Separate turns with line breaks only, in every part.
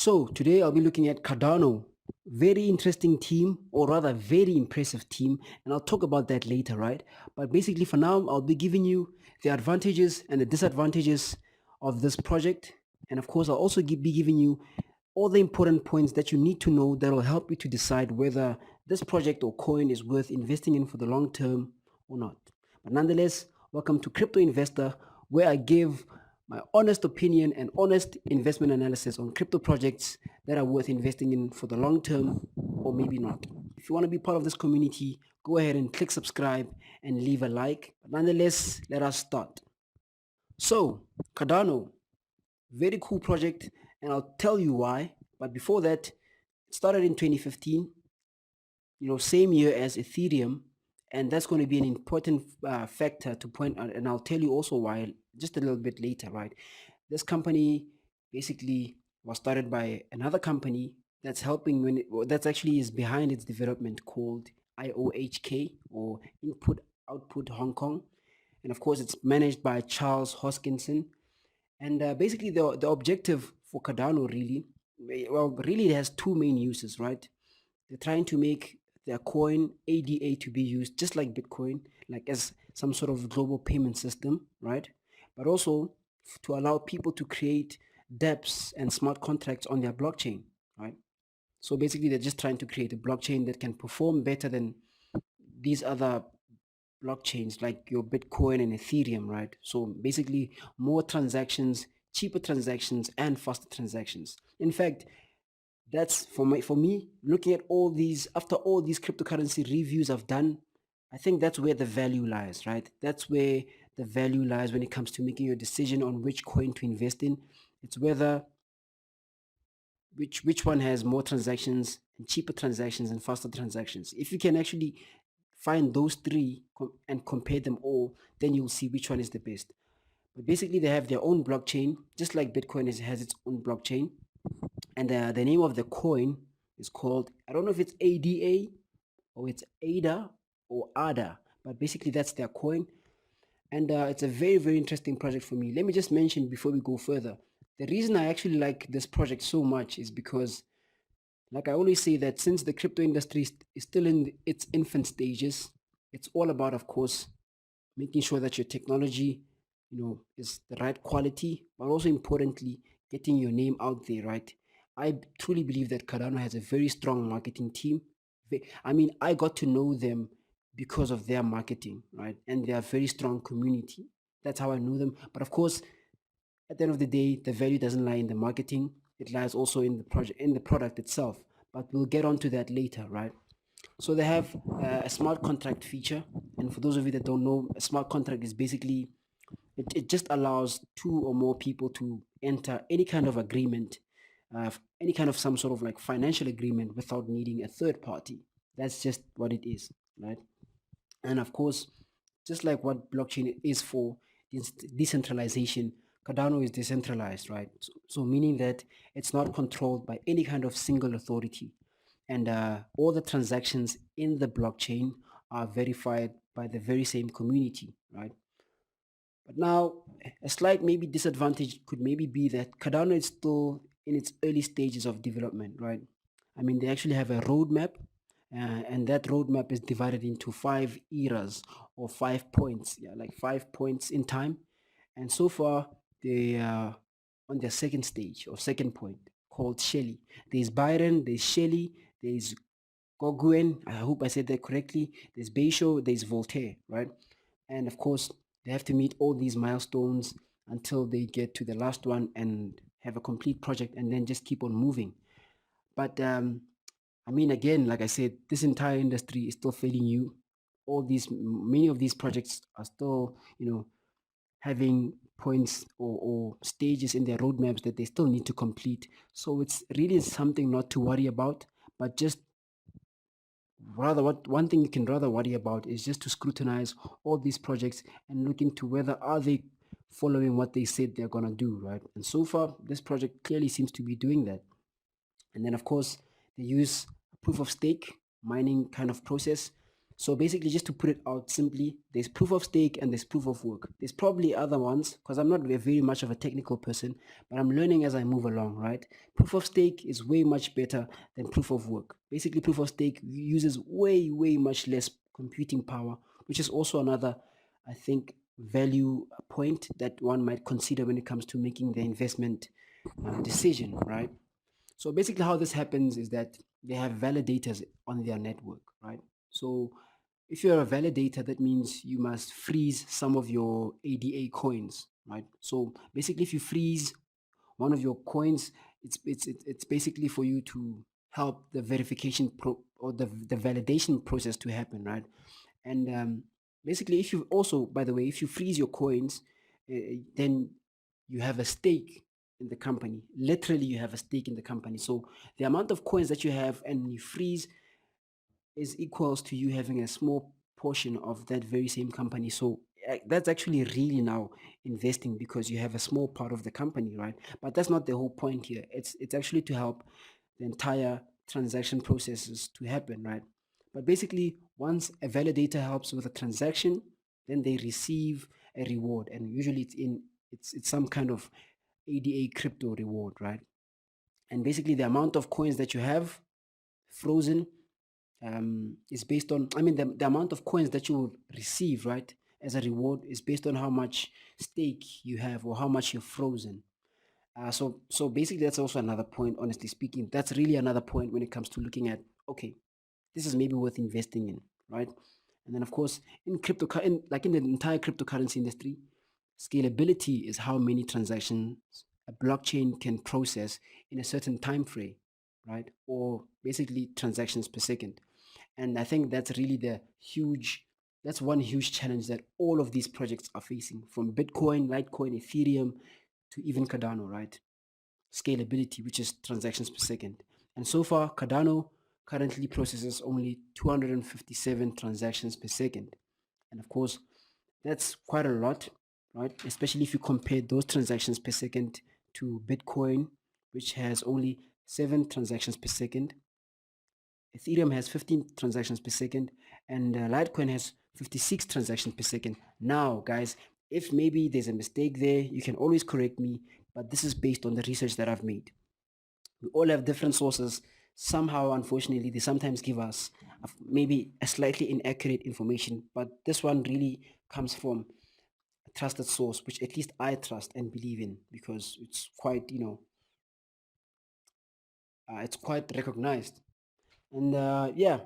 So today I'll be looking at Cardano. Very interesting team, or rather, very impressive team, and I'll talk about that later, right? But basically, for now, I'll be giving you the advantages and the disadvantages of this project, and of course, I'll also be giving you all the important points that you need to know that will help you to decide whether this project or coin is worth investing in for the long term or not. But nonetheless, welcome to Crypto Investor, where I give my honest opinion and honest investment analysis on crypto projects that are worth investing in for the long term or maybe not. If you want to be part of this community, go ahead and click subscribe and leave a like. But nonetheless, let us start. So, Cardano, very cool project, and I'll tell you why. But before that, it started in 2015, same year as Ethereum, and that's going to be an important factor to point out. And I'll tell you also why just a little bit later, right? This company basically was started by another company that's helping that's actually is behind its development called IOHK, or Input Output Hong Kong, and of course it's managed by Charles Hoskinson. And basically, the objective for Cardano really, well, really it has two main uses, right? They're trying to make their coin ADA to be used just like Bitcoin, like as some sort of global payment system, right? But also to allow people to create dApps and smart contracts on their blockchain, right? So basically, they're just trying to create a blockchain that can perform better than these other blockchains like your Bitcoin and Ethereum, right? So basically, more transactions, cheaper transactions, and faster transactions. In fact, that's for me looking at all these after all these cryptocurrency reviews I've done. I think that's where the value lies, right? That's where the value lies when it comes to making your decision on which coin to invest in. It's whether which one has more transactions and cheaper transactions and faster transactions. If you can actually find those three and compare them all, then you'll see which one is the best. But basically, they have their own blockchain, just like Bitcoin has its own blockchain. And the name of the coin is called, I don't know if it's ADA or it's ADA or ADA, but basically that's their coin. And it's a very, very interesting project for me. Let me just mention before we go further, the reason I actually like this project so much is because, like I always say, that since the crypto industry is still in its infant stages, it's all about, of course, making sure that your technology, is the right quality, but also importantly, getting your name out there, right? I truly believe that Cardano has a very strong marketing team. I mean, I got to know them because of their marketing, right? And they are very strong community. That's how I knew them. But of course, at the end of the day, the value doesn't lie in the marketing. It lies also in the project, in the product itself. But we'll get onto that later, right? So they have a smart contract feature. And for those of you that don't know, a smart contract is basically, it just allows two or more people to enter any kind of agreement, any kind of some sort of like financial agreement without needing a third party. That's just what it is, right? And of course, just like what blockchain is for, decentralization, Cardano is decentralized, right? So meaning that it's not controlled by any kind of single authority. And all the transactions in the blockchain are verified by the very same community, right? But now, a slight maybe disadvantage could maybe be that Cardano is still in its early stages of development, right? I mean, they actually have a roadmap, and that roadmap is divided into 5 eras or 5 points, yeah, like 5 points in time. And so far, they are on their second stage or second point called Shelley. There's Byron, there's Shelley, there's Goguen. I hope I said that correctly. There's Beisho, there's Voltaire, right? And of course, they have to meet all these milestones until they get to the last one and have a complete project and then just keep on moving. But I mean, again, like I said, this entire industry is still fairly new. Many of these projects are still, having points or stages in their roadmaps that they still need to complete. So it's really something not to worry about, but just rather, what one thing you can rather worry about is just to scrutinize all these projects and look into whether are they following what they said they're gonna do, right? And so far, this project clearly seems to be doing that. And then, of course, they use a proof of stake mining kind of process. So basically, just to put it out simply, there's proof of stake and there's proof of work. There's probably other ones because I'm not very much of a technical person, but I'm learning as I move along, right? Proof of stake is way much better than proof of work. Basically, proof of stake uses way much less computing power, which is also another, I think, value point that one might consider when it comes to making the investment decision, right? So basically, how this happens is that they have validators on their network, right? So if you're a validator, that means you must freeze some of your ADA coins, right? So basically, if you freeze one of your coins, it's basically for you to help the verification or the validation process to happen, right? And basically, if you also, by the way, if you freeze your coins, then you have a stake in the company. Literally, you have a stake in the company. So the amount of coins that you have and you freeze is equals to you having a small portion of that very same company. So that's actually really now investing because you have a small part of the company, right? But that's not the whole point here. It's actually to help the entire transaction processes to happen, right? But basically, once a validator helps with a transaction, then they receive a reward, and usually it's some kind of ADA crypto reward, right? And basically, the amount of coins that you have frozen is based on, I mean, the amount of coins that you will receive, right, as a reward is based on how much stake you have or how much you're frozen. So basically, that's also another point, honestly speaking. That's really another point when it comes to looking at, okay, this is maybe worth investing in, right? And then, of course, in like in the entire cryptocurrency industry, scalability is how many transactions a blockchain can process in a certain time frame, right? Or basically transactions per second. And I think that's one huge challenge that all of these projects are facing, from Bitcoin, Litecoin, Ethereum, to even Cardano, right? Scalability, which is transactions per second. And so far, Cardano currently processes only 257 transactions per second. And of course, that's quite a lot, right? Especially if you compare those transactions per second to Bitcoin, which has only 7 transactions per second. Ethereum has 15 transactions per second, and Litecoin has 56 transactions per second. Now, guys, if maybe there's a mistake there, you can always correct me, but this is based on the research that I've made. We all have different sources. Somehow, unfortunately, they sometimes give us maybe a slightly inaccurate information, but this one really comes from a trusted source, which at least I trust and believe in because it's quite, it's quite recognized. And yeah,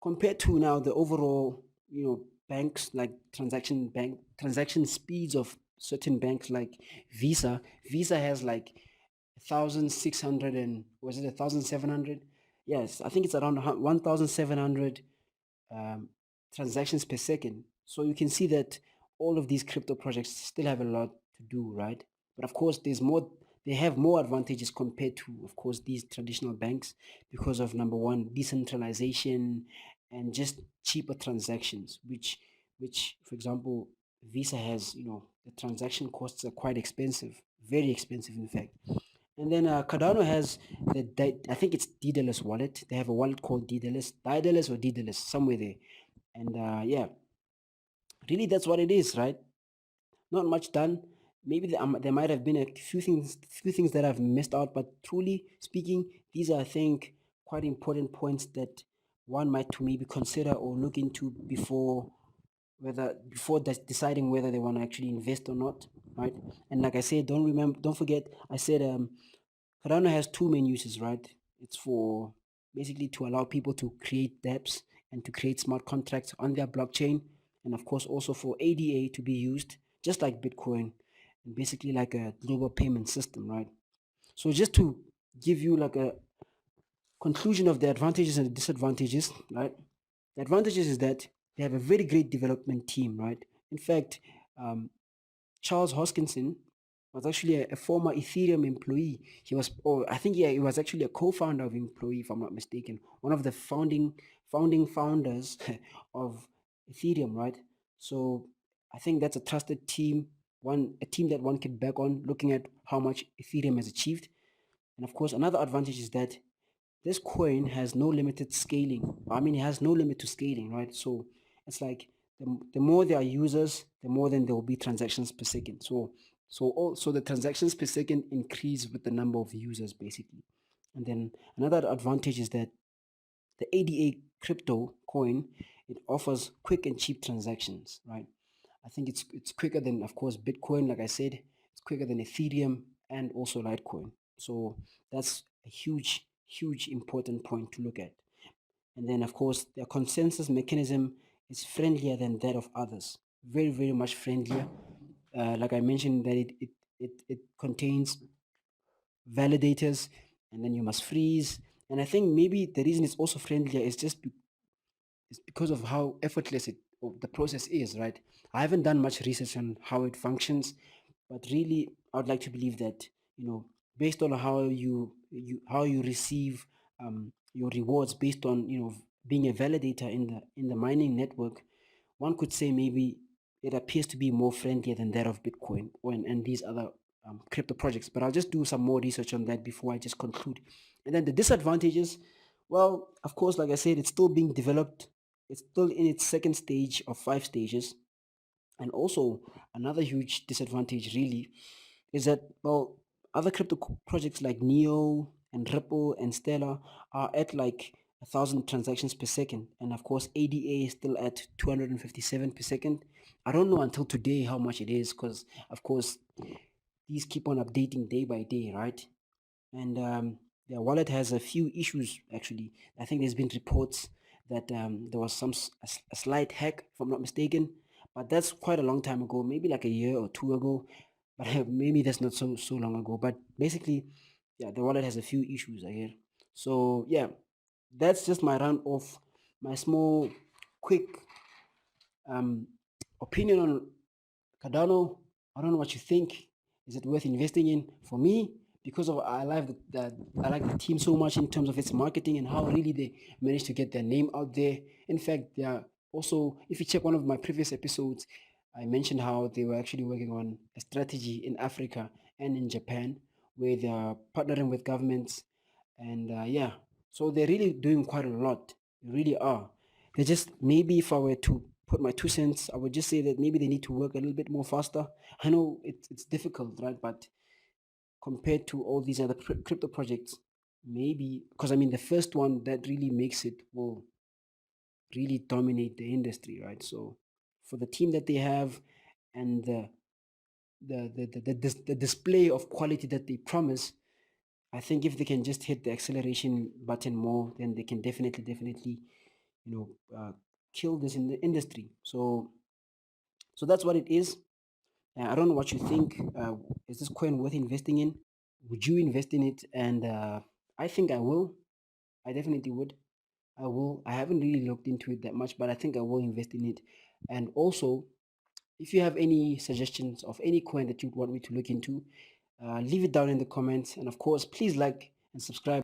compared to now the overall, banks like transaction speeds of certain banks like Visa has like 1,600 and was it 1,700? Yes, I think it's around 1,700 um, transactions per second. So you can see that all of these crypto projects still have a lot to do, right? But of course, they have more advantages compared to, of course, these traditional banks because of number one, decentralization and just cheaper transactions, which, for example, Visa has, the transaction costs are quite expensive, very expensive, in fact. And then Cardano has I think it's Daedalus wallet. They have a wallet called Daedalus or Daedalus, somewhere there. And yeah, really that's what it is, right? Not much done. Maybe there might have been a few things that I've missed out, but truly speaking, these are, I think, quite important points that one might to maybe consider or look into deciding whether they want to actually invest or not, right? And like I said, don't forget, I said Cardano has two main uses, right? It's for basically to allow people to create dApps and to create smart contracts on their blockchain, and of course also for ADA to be used, just like Bitcoin, and basically like a global payment system, right? So just to give you like a conclusion of the advantages and the disadvantages, right? The advantages is that they have a very great development team, right? In fact, um, Charles Hoskinson was actually a former Ethereum employee. I think, yeah, he was actually a co-founder of Employee, if I'm not mistaken, one of the founding founders of Ethereum, right? So I think that's a trusted team, a team that one can back on, looking at how much Ethereum has achieved. And of course, another advantage is that this coin has no limited scaling. I mean, it has no limit to scaling, right? So it's like the more there are users, the more then there will be transactions per second. So the transactions per second increase with the number of users basically. And then another advantage is that the ADA crypto coin, it offers quick and cheap transactions, right? I think it's quicker than, of course, Bitcoin. Like I said, it's quicker than Ethereum and also Litecoin. So that's a huge important point to look at. And then, of course, their consensus mechanism is friendlier than that of others. Very much friendlier. Like I mentioned, that it contains validators, and then you must freeze. And I think maybe the reason it's also friendlier is just it's because of how effortless the process is, right? I haven't done much research on how it functions, but really, I would like to believe that, based on how you receive your rewards based on being a validator in the mining network, one could say maybe it appears to be more friendlier than that of Bitcoin and these other crypto projects. But I'll just do some more research on that before I just conclude. And then the disadvantages, well, of course, like I said, it's still being developed. It's still in its second stage of 5 stages. And also, another huge disadvantage really is that, well, other projects like Neo and Ripple and Stellar are at like 1,000 transactions per second. And of course, ADA is still at 257 per second. I don't know until today how much it is because, of course, these keep on updating day by day, right? And their wallet has a few issues actually. I think there's been reports that there was a slight hack, if I'm not mistaken, but that's quite a long time ago, maybe like a year or two ago. But maybe that's not so long ago. But basically, yeah, the wallet has a few issues, I hear. So yeah, that's just my round off, my small, quick um, opinion on Cardano. I don't know what you think. Is it worth investing in? For me, because of I like the team so much in terms of its marketing and how really they managed to get their name out there. In fact, they are also, if you check one of my previous episodes, I mentioned how they were actually working on a strategy in Africa and in Japan where they are partnering with governments. And yeah, so they're really doing quite a lot. They really are. They just, maybe if I were to put my 2 cents, I would just say that maybe they need to work a little bit more faster. I know it's difficult, right? But compared to all these other crypto projects, maybe, because I mean, the first one that really makes it will really dominate the industry, right? So for the team that they have and the display of quality that they promise, I think if they can just hit the acceleration button more, then they can definitely, you know, kill this in the industry. So that's what it is. I don't know what you think. Is this coin worth investing in? Would you invest in it? And I think I will. I definitely would. I will. I haven't really looked into it that much, but I think I will invest in it. And also, if you have any suggestions of any coin that you'd want me to look into, leave it down in the comments. And of course, please like and subscribe.